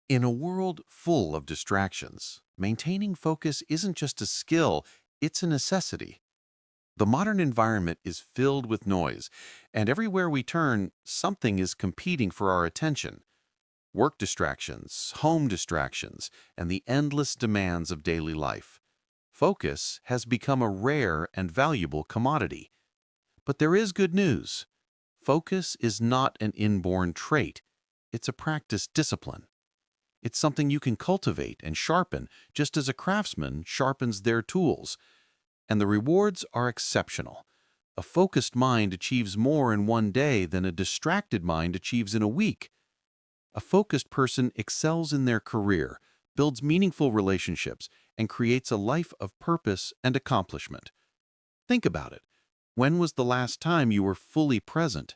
In a world full of distractions, maintaining focus isn't just a skill, it's a necessity. The modern environment is filled with noise, and everywhere we turn, something is competing for our attention. Work distractions, home distractions, and the endless demands of daily life. Focus has become a rare and valuable commodity. But there is good news. Focus is not an inborn trait, it's a practiced discipline. It's something you can cultivate and sharpen just as a craftsman sharpens their tools. And the rewards are exceptional. A focused mind achieves more in one day than a distracted mind achieves in a week. A focused person excels in their career, builds meaningful relationships, and creates a life of purpose and accomplishment. Think about it. When was the last time you were fully present,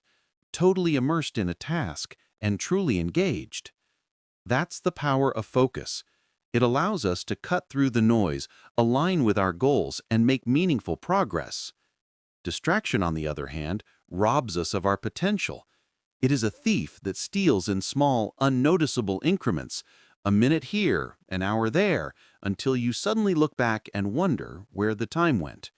totally immersed in a task, and truly engaged? That's the power of focus. It allows us to cut through the noise, align with our goals, and make meaningful progress. Distraction, on the other hand, robs us of our potential. It is a thief that steals in small, unnoticeable increments, a minute here, an hour there, until you suddenly look back and wonder where the time went.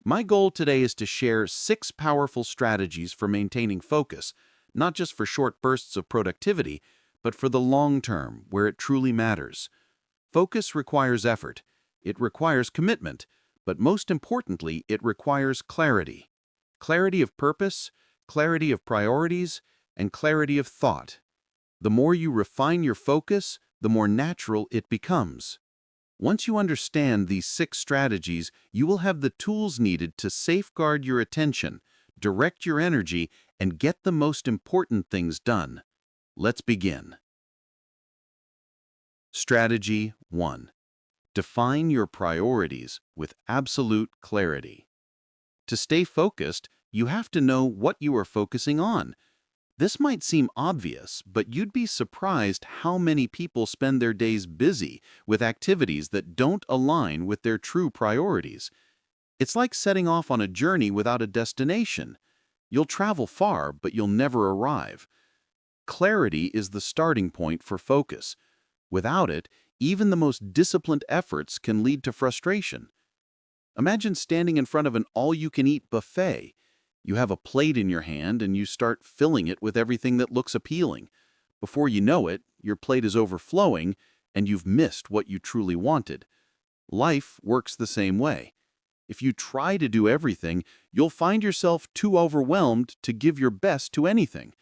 My goal today is to share 6 powerful strategies for maintaining focus, not just for short bursts of productivity, but for the long term, where it truly matters. Focus requires effort. It requires commitment. But most importantly, it requires clarity. Clarity of purpose, clarity of priorities, and clarity of thought. The more you refine your focus, the more natural it becomes. Once you understand these 6 strategies, you will have the tools needed to safeguard your attention, direct your energy, and get the most important things done. Let's begin. Strategy 1. Define your priorities with absolute clarity. To stay focused, you have to know what you are focusing on. This might seem obvious, but you'd be surprised how many people spend their days busy with activities that don't align with their true priorities. It's like setting off on a journey without a destination. You'll travel far, but you'll never arrive. Clarity is the starting point for focus. Without it, even the most disciplined efforts can lead to frustration. Imagine standing in front of an all-you-can-eat buffet. You have a plate in your hand and you start filling it with everything that looks appealing. Before you know it, your plate is overflowing and you've missed what you truly wanted. Life works the same way. If you try to do everything, you'll find yourself too overwhelmed to give your best to anything.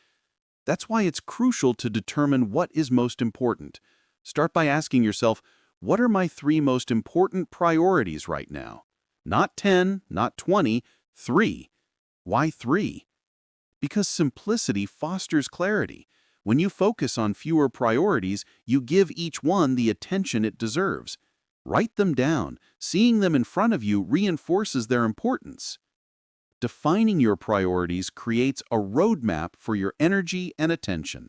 That's why it's crucial to determine what is most important. Start by asking yourself, what are my 3 most important priorities right now? Not 10, not 20, 3. Why 3? Because simplicity fosters clarity. When you focus on fewer priorities, you give each one the attention it deserves. Write them down. Seeing them in front of you reinforces their importance. Defining your priorities creates a roadmap for your energy and attention.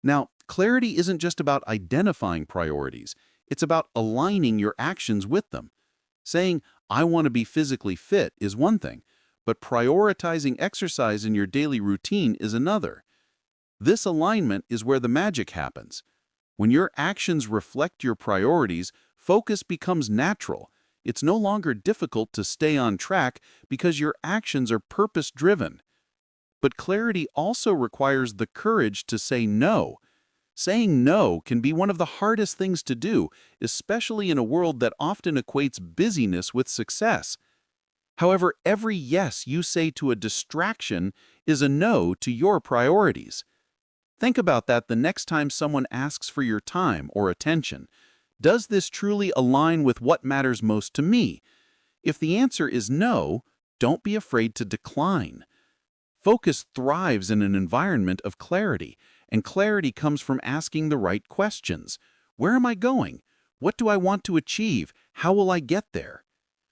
Now, clarity isn't just about identifying priorities. It's about aligning your actions with them. Saying, I want to be physically fit is one thing, but prioritizing exercise in your daily routine is another. This alignment is where the magic happens. When your actions reflect your priorities, focus becomes natural. It's no longer difficult to stay on track because your actions are purpose-driven. But clarity also requires the courage to say no. Saying no can be one of the hardest things to do, especially in a world that often equates busyness with success. However, every yes you say to a distraction is a no to your priorities. Think about that the next time someone asks for your time or attention. Does this truly align with what matters most to me? If the answer is no, don't be afraid to decline. Focus thrives in an environment of clarity, and clarity comes from asking the right questions. Where am I going? What do I want to achieve? How will I get there?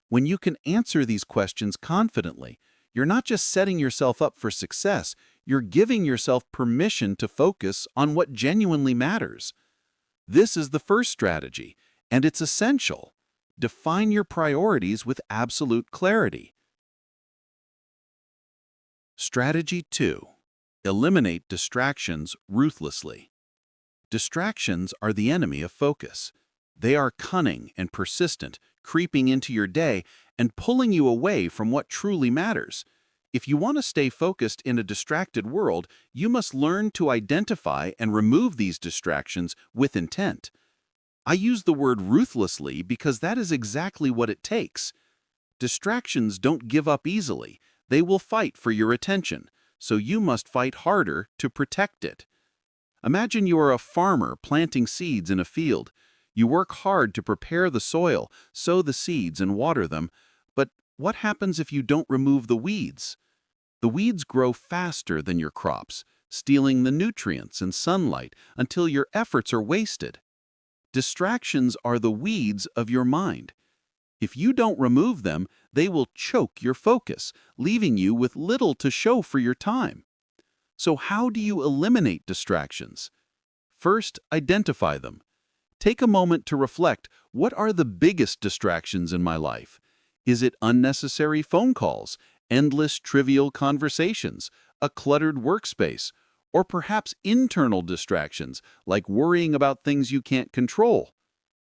When you can answer these questions confidently, you're not just setting yourself up for success, you're giving yourself permission to focus on what genuinely matters. This is the first strategy, and it's essential. Define your priorities with absolute clarity. Strategy 2. Eliminate distractions ruthlessly. Distractions are the enemy of focus. They are cunning and persistent, creeping into your day and pulling you away from what truly matters. If you want to stay focused in a distracted world, you must learn to identify and remove these distractions with intent. I use the word ruthlessly because that is exactly what it takes. Distractions don't give up easily. They will fight for your attention, so you must fight harder to protect it. Imagine you are a farmer planting seeds in a field. You work hard to prepare the soil, sow the seeds, and water them. But what happens if you don't remove the weeds? The weeds grow faster than your crops, stealing the nutrients and sunlight until your efforts are wasted. Distractions are the weeds of your mind. If you don't remove them, they will choke your focus, leaving you with little to show for your time. So how do you eliminate distractions? First, identify them. Take a moment to reflect, what are the biggest distractions in my life? Is it unnecessary phone calls, endless trivial conversations, a cluttered workspace, or perhaps internal distractions like worrying about things you can't control?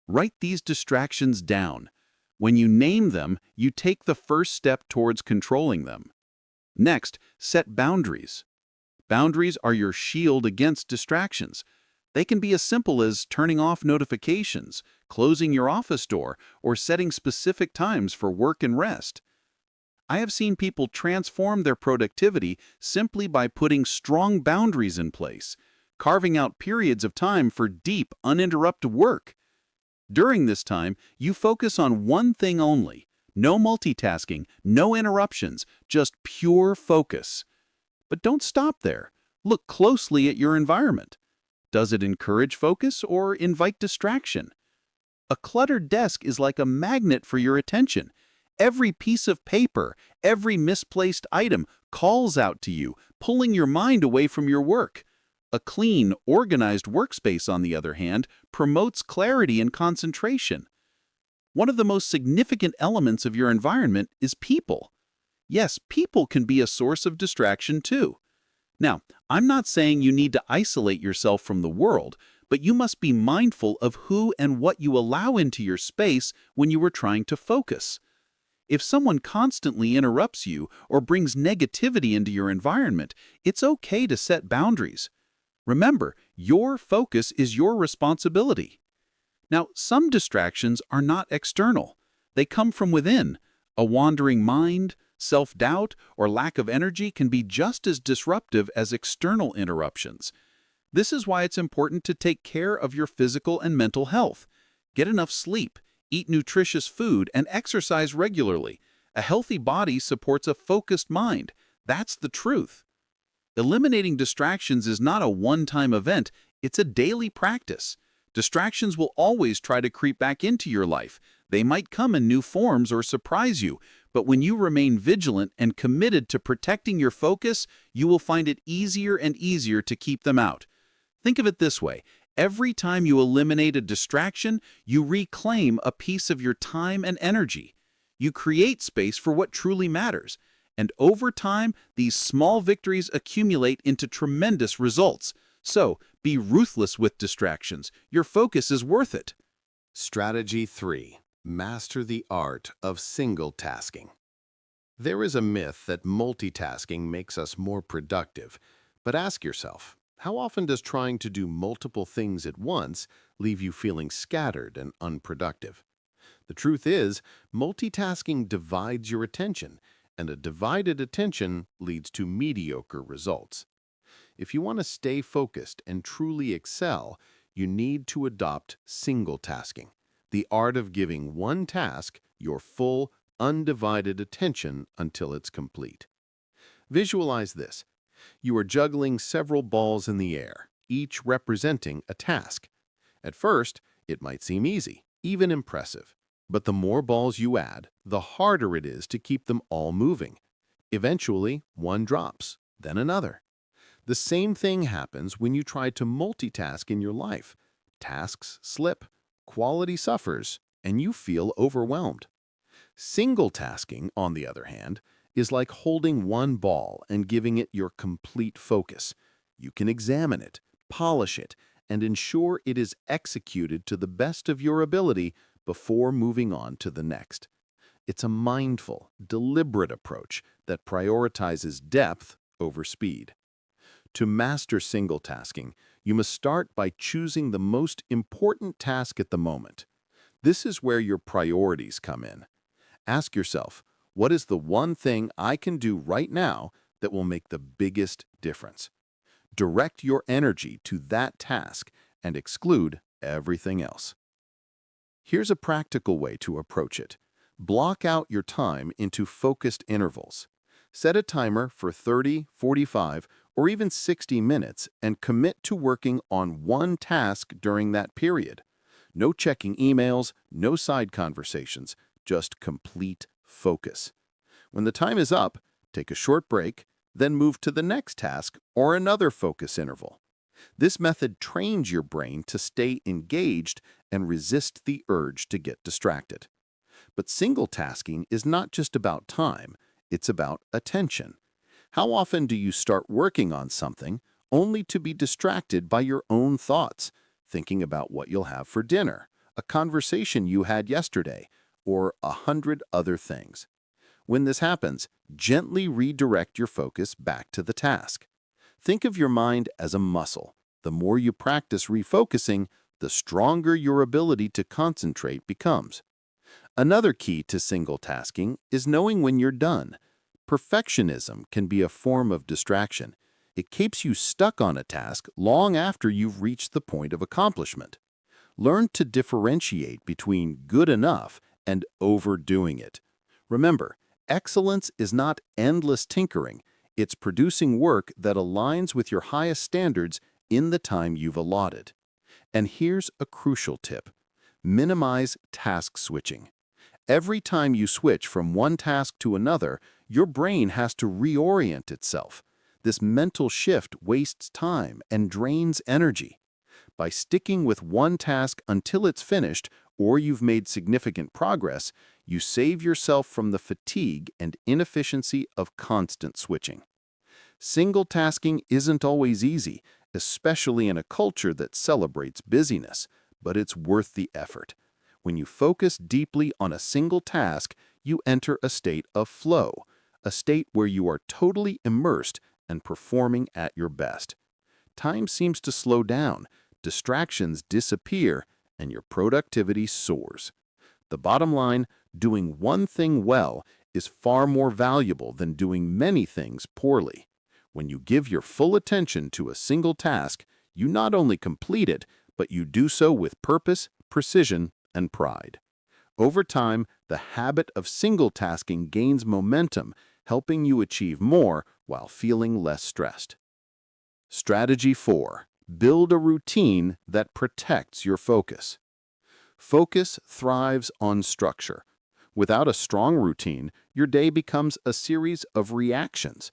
Write these distractions down. When you name them, you take the first step towards controlling them. Next, set boundaries. Boundaries are your shield against distractions. They can be as simple as turning off notifications, closing your office door, or setting specific times for work and rest. I have seen people transform their productivity simply by putting strong boundaries in place, carving out periods of time for deep, uninterrupted work. During this time, you focus on one thing only. No multitasking, no interruptions, just pure focus. But don't stop there. Look closely at your environment. Does it encourage focus or invite distraction? A cluttered desk is like a magnet for your attention. Every piece of paper, every misplaced item calls out to you, pulling your mind away from your work. A clean, organized workspace, on the other hand, promotes clarity and concentration. One of the most significant elements of your environment is people. Yes, people can be a source of distraction too. Now, I'm not saying you need to isolate yourself from the world, but you must be mindful of who and what you allow into your space when you are trying to focus. If someone constantly interrupts you or brings negativity into your environment, it's okay to set boundaries. Remember, your focus is your responsibility. Now, some distractions are not external. They come from within. A wandering mind, self-doubt, or lack of energy can be just as disruptive as external interruptions. This is why it's important to take care of your physical and mental health. Get enough sleep, eat nutritious food, and exercise regularly. A healthy body supports a focused mind. That's the truth. Eliminating distractions is not a one-time event, it's a daily practice. Distractions will always try to creep back into your life. They might come in new forms or surprise you, but when you remain vigilant and committed to protecting your focus, you will find it easier and easier to keep them out. Think of it this way. Every time you eliminate a distraction, you reclaim a piece of your time and energy. You create space for what truly matters. And over time, these small victories accumulate into tremendous results. So, be ruthless with distractions. Your focus is worth it. Strategy 3. Master the art of single tasking. There is a myth that multitasking makes us more productive, but ask yourself, how often does trying to do multiple things at once leave you feeling scattered and unproductive? The truth is, multitasking divides your attention, and a divided attention leads to mediocre results. If you want to stay focused and truly excel, you need to adopt single tasking, the art of giving one task your full, undivided attention until it's complete. Visualize this. You are juggling several balls in the air, each representing a task. At first, it might seem easy, even impressive. But the more balls you add, the harder it is to keep them all moving. Eventually, one drops, then another. The same thing happens when you try to multitask in your life. Tasks slip, quality suffers, and you feel overwhelmed. Single tasking, on the other hand, is like holding one ball and giving it your complete focus. You can examine it, polish it, and ensure it is executed to the best of your ability before moving on to the next. It's a mindful, deliberate approach that prioritizes depth over speed. To master single tasking, you must start by choosing the most important task at the moment. This is where your priorities come in. Ask yourself, what is the one thing I can do right now that will make the biggest difference? Direct your energy to that task and exclude everything else. Here's a practical way to approach it. Block out your time into focused intervals. Set a timer for 30, 45, or even 60 minutes and commit to working on one task during that period. No checking emails, no side conversations, just complete focus. When the time is up, take a short break, then move to the next task or another focus interval. This method trains your brain to stay engaged and resist the urge to get distracted. But single tasking is not just about time, it's about attention. How often do you start working on something only to be distracted by your own thoughts, thinking about what you'll have for dinner, a conversation you had yesterday, or 100 other things? When this happens, gently redirect your focus back to the task. Think of your mind as a muscle. The more you practice refocusing, the stronger your ability to concentrate becomes. Another key to single tasking is knowing when you're done. Perfectionism can be a form of distraction. It keeps you stuck on a task long after you've reached the point of accomplishment. Learn to differentiate between good enough and overdoing it. Remember, excellence is not endless tinkering. It's producing work that aligns with your highest standards in the time you've allotted. And here's a crucial tip. Minimize task switching. Every time you switch from one task to another, your brain has to reorient itself. This mental shift wastes time and drains energy. By sticking with one task until it's finished or you've made significant progress, you save yourself from the fatigue and inefficiency of constant switching. Single tasking isn't always easy, especially in a culture that celebrates busyness, but it's worth the effort. When you focus deeply on a single task, you enter a state of flow, a state where you are totally immersed and performing at your best. Time seems to slow down, distractions disappear, and your productivity soars. The bottom line, doing one thing well is far more valuable than doing many things poorly. When you give your full attention to a single task, you not only complete it, but you do so with purpose, precision, and pride. Over time, the habit of single tasking gains momentum, helping you achieve more while feeling less stressed. Strategy 4. Build a routine that protects your focus. Focus thrives on structure. Without a strong routine, your day becomes a series of reactions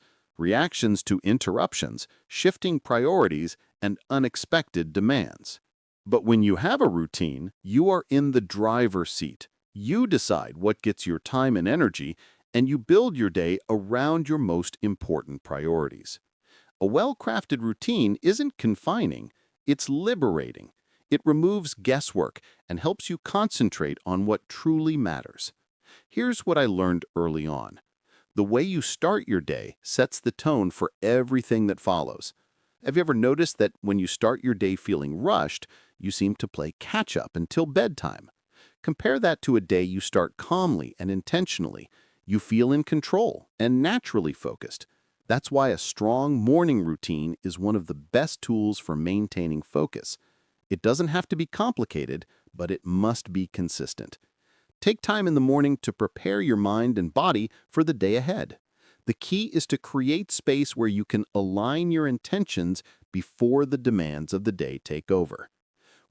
to interruptions, shifting priorities, and unexpected demands. But when you have a routine, you are in the driver's seat. You decide what gets your time and energy, and you build your day around your most important priorities. A well-crafted routine isn't confining, it's liberating. It removes guesswork and helps you concentrate on what truly matters. Here's what I learned early on. The way you start your day sets the tone for everything that follows. Have you ever noticed that when you start your day feeling rushed, you seem to play catch-up until bedtime? Compare that to a day you start calmly and intentionally. You feel in control and naturally focused. That's why a strong morning routine is one of the best tools for maintaining focus. It doesn't have to be complicated, but it must be consistent. Take time in the morning to prepare your mind and body for the day ahead. The key is to create space where you can align your intentions before the demands of the day take over.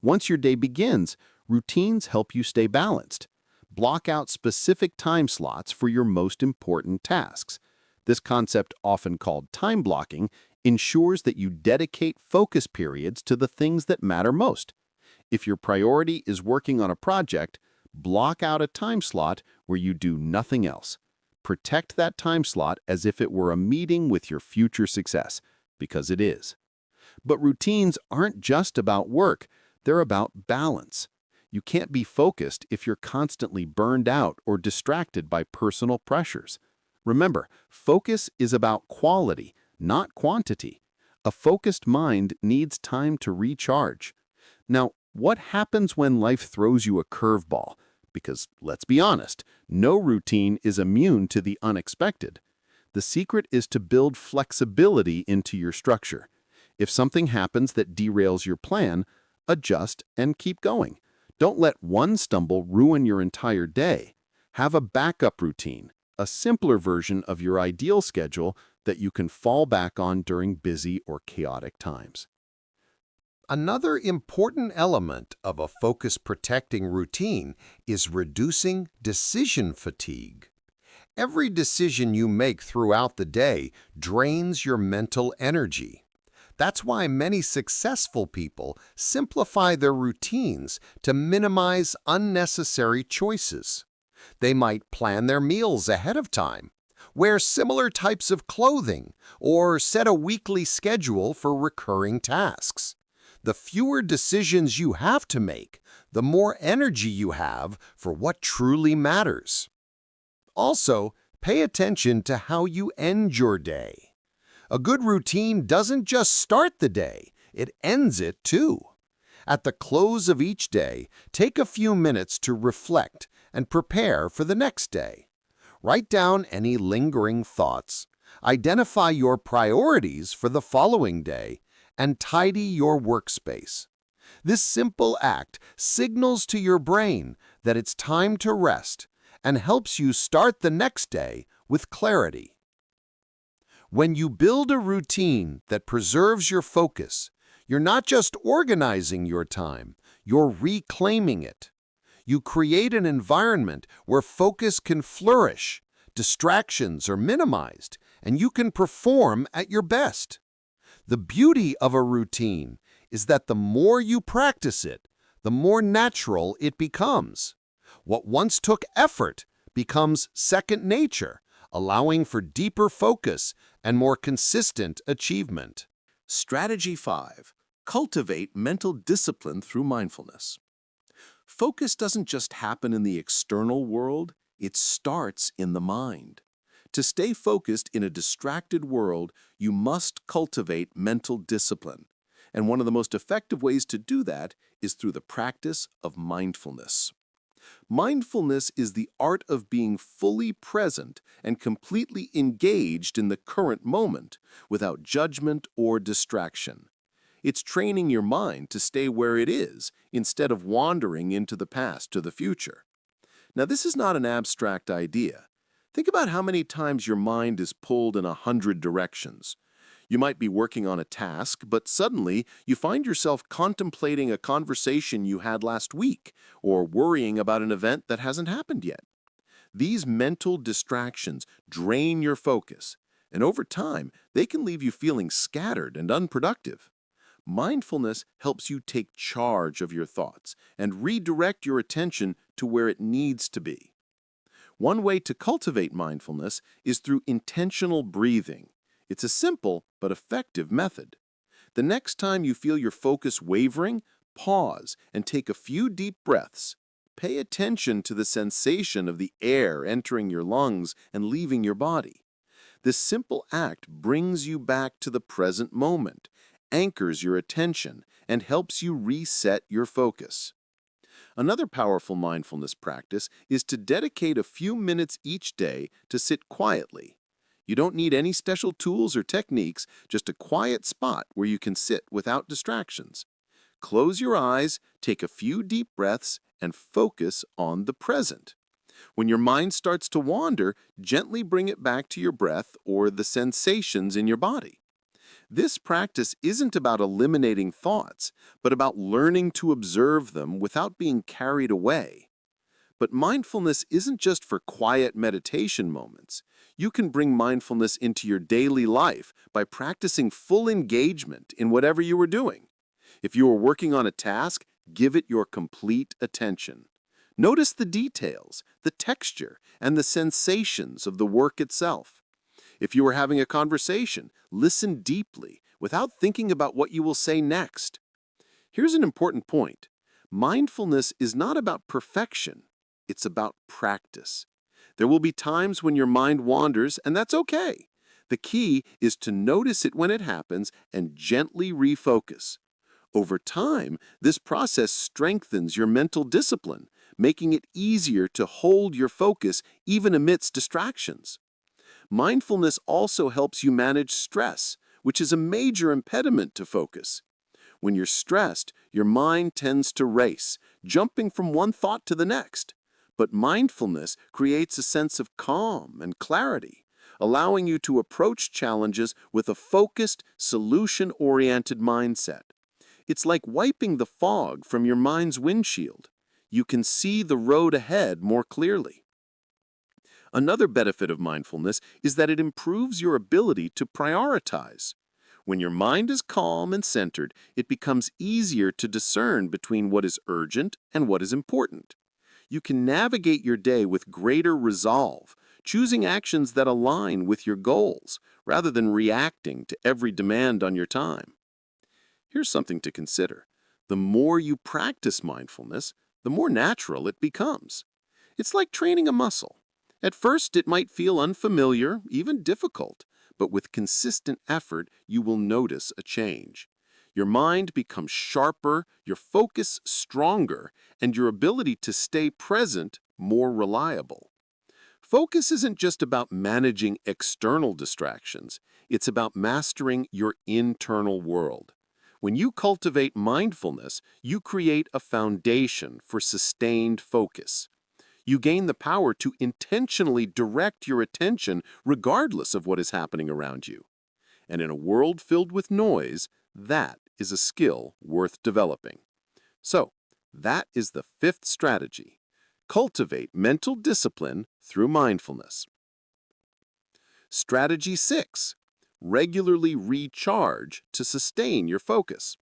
Once your day begins, routines help you stay balanced. Block out specific time slots for your most important tasks. This concept, often called time blocking, ensures that you dedicate focus periods to the things that matter most. If your priority is working on a project, block out a time slot where you do nothing else. Protect that time slot as if it were a meeting with your future success, because it is. But routines aren't just about work, they're about balance. You can't be focused if you're constantly burned out or distracted by personal pressures. Remember, focus is about quality, not quantity. A focused mind needs time to recharge. Now, what happens when life throws you a curveball? Because, let's be honest, no routine is immune to the unexpected. The secret is to build flexibility into your structure. If something happens that derails your plan, adjust and keep going. Don't let one stumble ruin your entire day. Have a backup routine, a simpler version of your ideal schedule that you can fall back on during busy or chaotic times. Another important element of a focus-protecting routine is reducing decision fatigue. Every decision you make throughout the day drains your mental energy. That's why many successful people simplify their routines to minimize unnecessary choices. They might plan their meals ahead of time, wear similar types of clothing, or set a weekly schedule for recurring tasks. The fewer decisions you have to make, the more energy you have for what truly matters. Also, pay attention to how you end your day. A good routine doesn't just start the day, it ends it too. At the close of each day, take a few minutes to reflect and prepare for the next day. Write down any lingering thoughts, identify your priorities for the following day, and tidy your workspace. This simple act signals to your brain that it's time to rest and helps you start the next day with clarity. When you build a routine that preserves your focus, you're not just organizing your time, you're reclaiming it. You create an environment where focus can flourish, distractions are minimized, and you can perform at your best. The beauty of a routine is that the more you practice it, the more natural it becomes. What once took effort becomes second nature, allowing for deeper focus and more consistent achievement. Strategy 5. Cultivate mental discipline through mindfulness. Focus doesn't just happen in the external world, it starts in the mind. To stay focused in a distracted world, you must cultivate mental discipline. And one of the most effective ways to do that is through the practice of mindfulness. Mindfulness is the art of being fully present and completely engaged in the current moment without judgment or distraction. It's training your mind to stay where it is instead of wandering into the past or the future. Now, this is not an abstract idea. Think about how many times your mind is pulled in 100 directions. You might be working on a task, but suddenly you find yourself contemplating a conversation you had last week or worrying about an event that hasn't happened yet. These mental distractions drain your focus, and over time, they can leave you feeling scattered and unproductive. Mindfulness helps you take charge of your thoughts and redirect your attention to where it needs to be. One way to cultivate mindfulness is through intentional breathing. It's a simple but effective method. The next time you feel your focus wavering, pause and take a few deep breaths. Pay attention to the sensation of the air entering your lungs and leaving your body. This simple act brings you back to the present moment, anchors your attention, and helps you reset your focus. Another powerful mindfulness practice is to dedicate a few minutes each day to sit quietly. You don't need any special tools or techniques, just a quiet spot where you can sit without distractions. Close your eyes, take a few deep breaths, and focus on the present. When your mind starts to wander, gently bring it back to your breath or the sensations in your body. This practice isn't about eliminating thoughts, but about learning to observe them without being carried away. But mindfulness isn't just for quiet meditation moments. You can bring mindfulness into your daily life by practicing full engagement in whatever you are doing. If you are working on a task, give it your complete attention. Notice the details, the texture, and the sensations of the work itself. If you are having a conversation, listen deeply without thinking about what you will say next. Here's an important point. Mindfulness is not about perfection, it's about practice. There will be times when your mind wanders, and that's okay. The key is to notice it when it happens and gently refocus. Over time, this process strengthens your mental discipline, making it easier to hold your focus even amidst distractions. Mindfulness also helps you manage stress, which is a major impediment to focus. When you're stressed, your mind tends to race, jumping from one thought to the next. But mindfulness creates a sense of calm and clarity, allowing you to approach challenges with a focused, solution-oriented mindset. It's like wiping the fog from your mind's windshield. You can see the road ahead more clearly. Another benefit of mindfulness is that it improves your ability to prioritize. When your mind is calm and centered, it becomes easier to discern between what is urgent and what is important. You can navigate your day with greater resolve, choosing actions that align with your goals, rather than reacting to every demand on your time. Here's something to consider. The more you practice mindfulness, the more natural it becomes. It's like training a muscle. At first, it might feel unfamiliar, even difficult, but with consistent effort, you will notice a change. Your mind becomes sharper, your focus stronger, and your ability to stay present more reliable. Focus isn't just about managing external distractions, it's about mastering your internal world. When you cultivate mindfulness, you create a foundation for sustained focus. You gain the power to intentionally direct your attention regardless of what is happening around you. And in a world filled with noise, that is a skill worth developing. So, that is the fifth strategy. Cultivate mental discipline through mindfulness. Strategy 6. Regularly recharge to sustain your focus.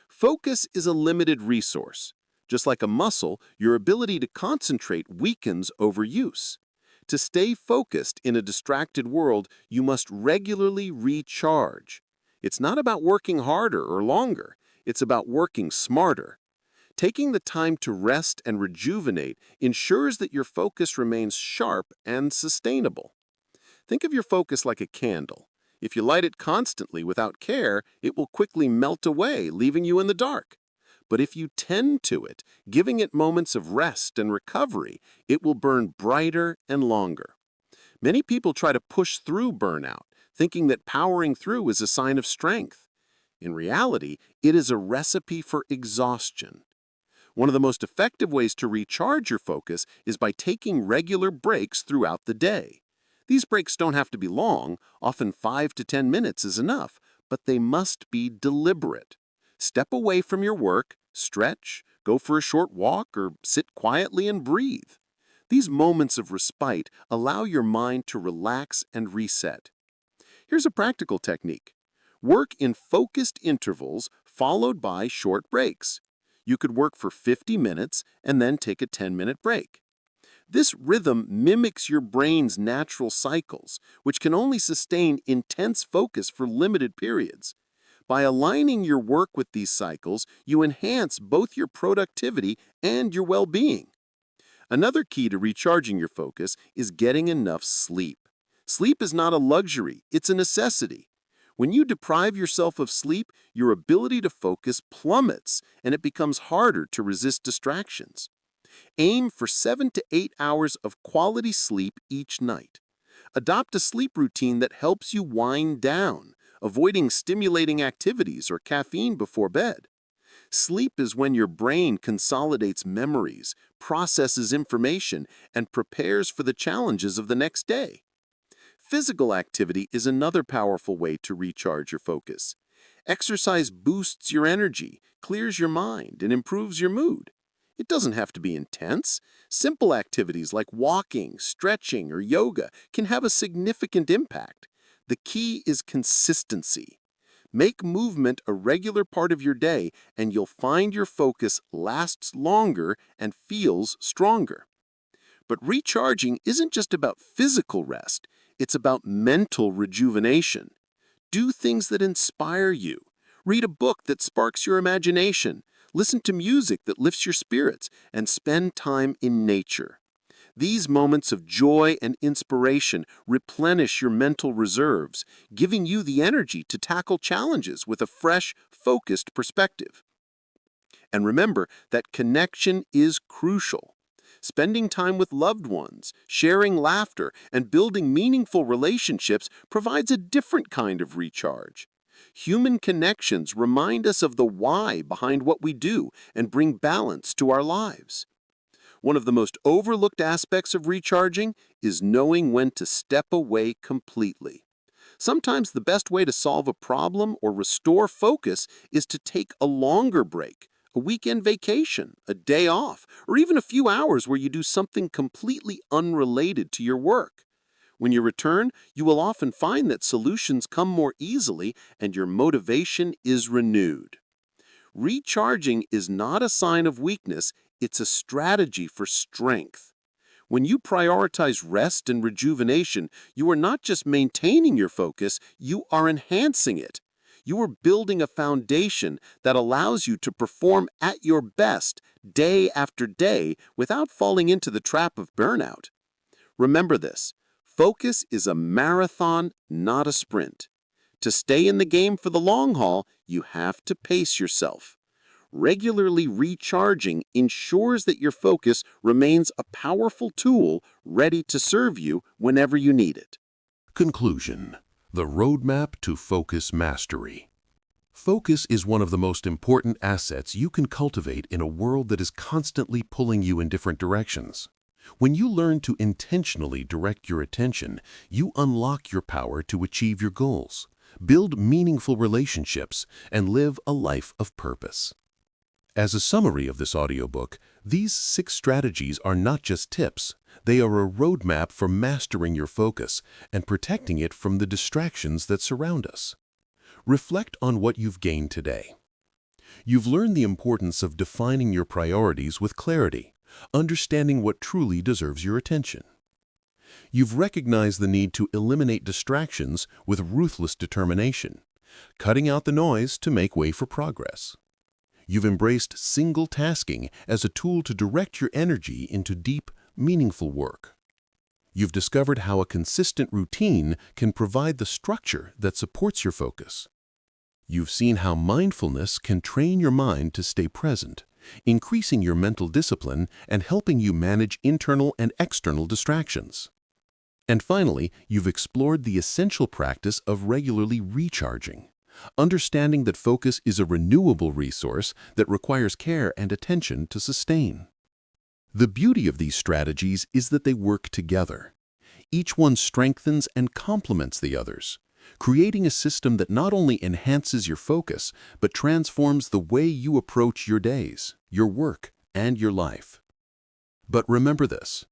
Focus is a limited resource. Just like a muscle, your ability to concentrate weakens over use. To stay focused in a distracted world, you must regularly recharge. It's not about working harder or longer, it's about working smarter. Taking the time to rest and rejuvenate ensures that your focus remains sharp and sustainable. Think of your focus like a candle. If you light it constantly without care, it will quickly melt away, leaving you in the dark. But if you tend to it, giving it moments of rest and recovery, it will burn brighter and longer. Many people try to push through burnout, thinking that powering through is a sign of strength. In reality, it is a recipe for exhaustion. One of the most effective ways to recharge your focus is by taking regular breaks throughout the day. These breaks don't have to be long, often 5 to 10 minutes is enough, but they must be deliberate. Step away from your work, stretch, go for a short walk, or sit quietly and breathe. These moments of respite allow your mind to relax and reset. Here's a practical technique. Work in focused intervals followed by short breaks. You could work for 50 minutes and then take a 10-minute break. This rhythm mimics your brain's natural cycles, which can only sustain intense focus for limited periods. By aligning your work with these cycles, you enhance both your productivity and your well-being. Another key to recharging your focus is getting enough sleep. Sleep is not a luxury, it's a necessity. When you deprive yourself of sleep, your ability to focus plummets, and it becomes harder to resist distractions. Aim for 7 to 8 hours of quality sleep each night. Adopt a sleep routine that helps you wind down, avoiding stimulating activities or caffeine before bed. Sleep is when your brain consolidates memories, processes information, and prepares for the challenges of the next day. Physical activity is another powerful way to recharge your focus. Exercise boosts your energy, clears your mind, and improves your mood. It doesn't have to be intense. Simple activities like walking, stretching, or yoga can have a significant impact. The key is consistency. Make movement a regular part of your day, and you'll find your focus lasts longer and feels stronger. But recharging isn't just about physical rest, it's about mental rejuvenation. Do things that inspire you. Read a book that sparks your imagination. Listen to music that lifts your spirits, and spend time in nature. These moments of joy and inspiration replenish your mental reserves, giving you the energy to tackle challenges with a fresh, focused perspective. And remember that connection is crucial. Spending time with loved ones, sharing laughter, and building meaningful relationships provides a different kind of recharge. Human connections remind us of the why behind what we do and bring balance to our lives. One of the most overlooked aspects of recharging is knowing when to step away completely. Sometimes the best way to solve a problem or restore focus is to take a longer break, a weekend vacation, a day off, or even a few hours where you do something completely unrelated to your work. When you return, you will often find that solutions come more easily and your motivation is renewed. Recharging is not a sign of weakness, it's a strategy for strength. When you prioritize rest and rejuvenation, you are not just maintaining your focus, you are enhancing it. You are building a foundation that allows you to perform at your best day after day without falling into the trap of burnout. Remember this: focus is a marathon, not a sprint. To stay in the game for the long haul, you have to pace yourself. Regularly recharging ensures that your focus remains a powerful tool ready to serve you whenever you need it. Conclusion: the roadmap to focus mastery. Focus is one of the most important assets you can cultivate in a world that is constantly pulling you in different directions. When you learn to intentionally direct your attention, you unlock your power to achieve your goals, build meaningful relationships, and live a life of purpose. As a summary of this audiobook, these 6 strategies are not just tips, they are a roadmap for mastering your focus and protecting it from the distractions that surround us. Reflect on what you've gained today. You've learned the importance of defining your priorities with clarity, understanding what truly deserves your attention. You've recognized the need to eliminate distractions with ruthless determination, cutting out the noise to make way for progress. You've embraced single tasking as a tool to direct your energy into deep, meaningful work. You've discovered how a consistent routine can provide the structure that supports your focus. You've seen how mindfulness can train your mind to stay present, increasing your mental discipline and helping you manage internal and external distractions. And finally, you've explored the essential practice of regularly recharging, understanding that focus is a renewable resource that requires care and attention to sustain. The beauty of these strategies is that they work together. Each one strengthens and complements the others, creating a system that not only enhances your focus, but transforms the way you approach your days, your work, and your life. But remember this: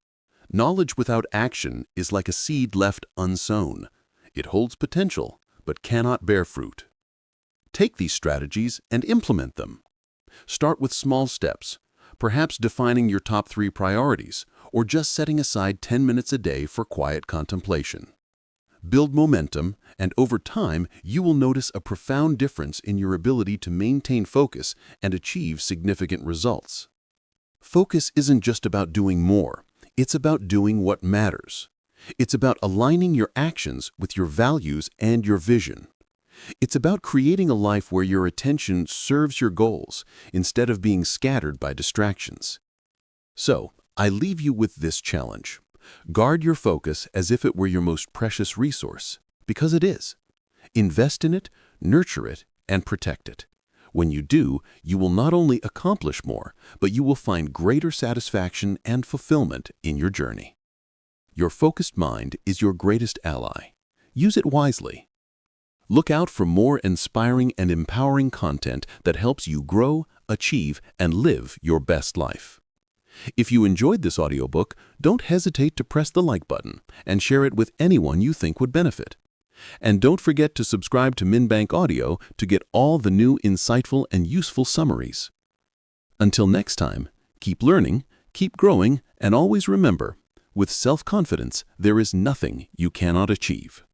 knowledge without action is like a seed left unsown. It holds potential, but cannot bear fruit. Take these strategies and implement them. Start with small steps, perhaps defining your top 3 priorities, or just setting aside 10 minutes a day for quiet contemplation. Build momentum, and over time, you will notice a profound difference in your ability to maintain focus and achieve significant results. Focus isn't just about doing more, it's about doing what matters. It's about aligning your actions with your values and your vision. It's about creating a life where your attention serves your goals instead of being scattered by distractions. So, I leave you with this challenge. Guard your focus as if it were your most precious resource, because it is. Invest in it, nurture it, and protect it. When you do, you will not only accomplish more, but you will find greater satisfaction and fulfillment in your journey. Your focused mind is your greatest ally. Use it wisely. Look out for more inspiring and empowering content that helps you grow, achieve, and live your best life. If you enjoyed this audiobook, don't hesitate to press the like button and share it with anyone you think would benefit. And don't forget to subscribe to MindBank Audio to get all the new insightful and useful summaries. Until next time, keep learning, keep growing, and always remember, with self-confidence, there is nothing you cannot achieve.